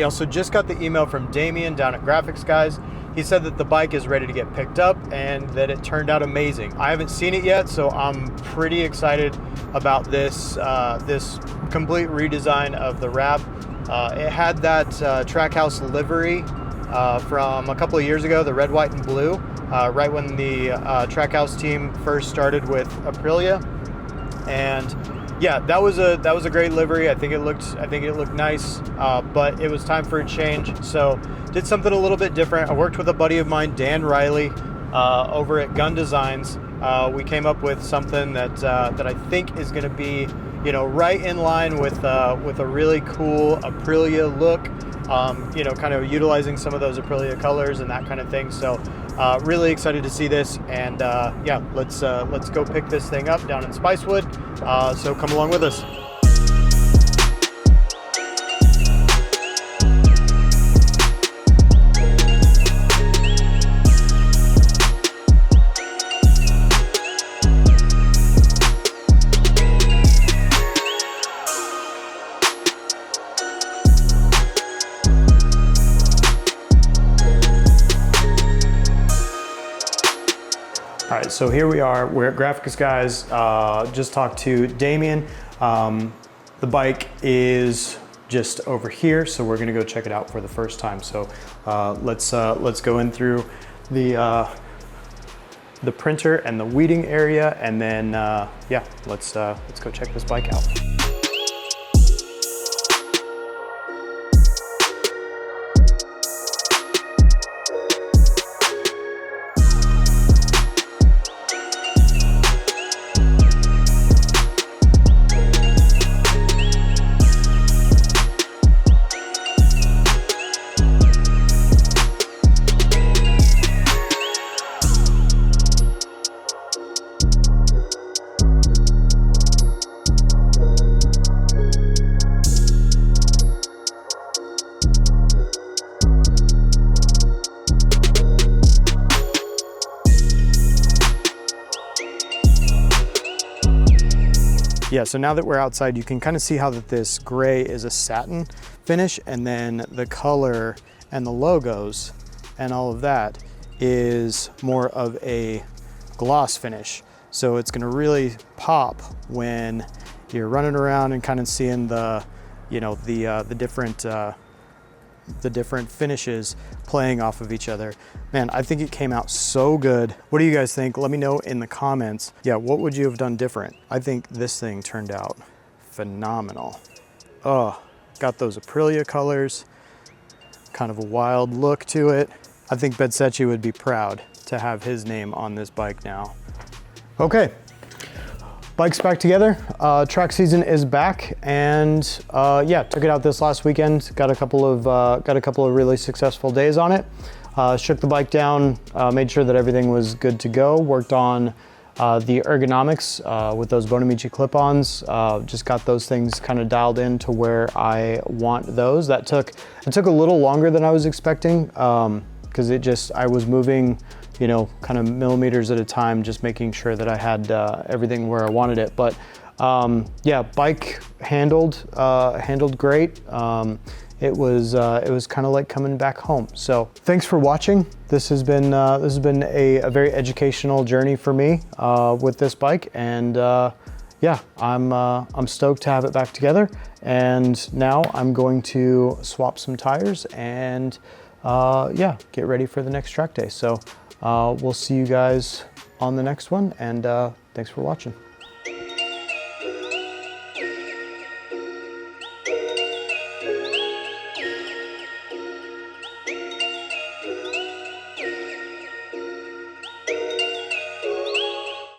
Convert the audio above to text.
we also just got the email from Damien down at Graphics Guys. He said that the bike is ready to get picked up and that it turned out amazing. I haven't seen it yet, so I'm pretty excited about this this complete redesign of the wrap. It had that Trackhouse livery from a couple of years ago, the red, white, and blue, right when the Trackhouse team first started with Aprilia. And yeah, that was a great livery. I think it looked nice, but it was time for a change. So did something a little bit different. I worked with a buddy of mine, Dan Riley, over at Gun Designs. We came up with something that I think is going to be, you know, right in line with a really cool Aprilia look. You know, kind of utilizing some of those Aprilia colors and that kind of thing. So really excited to see this, and yeah, let's go pick this thing up down in Spicewood. So come along with us. All right, so here we are. We're at Graphics Guys. Just talked to Damien. The bike is just over here, so we're gonna go check it out for the first time. So let's go in through the printer and the weeding area, and then yeah, let's go check this bike out. Yeah, so now that we're outside, you can kind of see how that this gray is a satin finish, and then the color and the logos and all of that is more of a gloss finish. So it's gonna really pop when you're running around and kind of seeing the, you know, the different finishes playing off of each other. Man, I think it came out so good. What do you guys think? Let me know in the comments. Yeah, what would you have done different? I think this thing turned out phenomenal. Oh, got those Aprilia colors, kind of a wild look to it. I think Bedsecchi would be proud to have his name on this bike now. Okay. Bike's back together. Track season is back, and yeah, took it out this last weekend. Got a couple of really successful days on it. Shook the bike down, made sure that everything was good to go. Worked on the ergonomics with those Bonamici clip-ons. Just got those things kind of dialed in to where I want those. It took a little longer than I was expecting, because I was moving, you know, kind of millimeters at a time, just making sure that I had everything where I wanted it. But yeah, bike handled great. It was kind of like coming back home. So thanks for watching. This has been a very educational journey for me with this bike, and yeah, I'm stoked to have it back together. And now I'm going to swap some tires and yeah, get ready for the next track day. So we'll see you guys on the next one, and thanks for watching.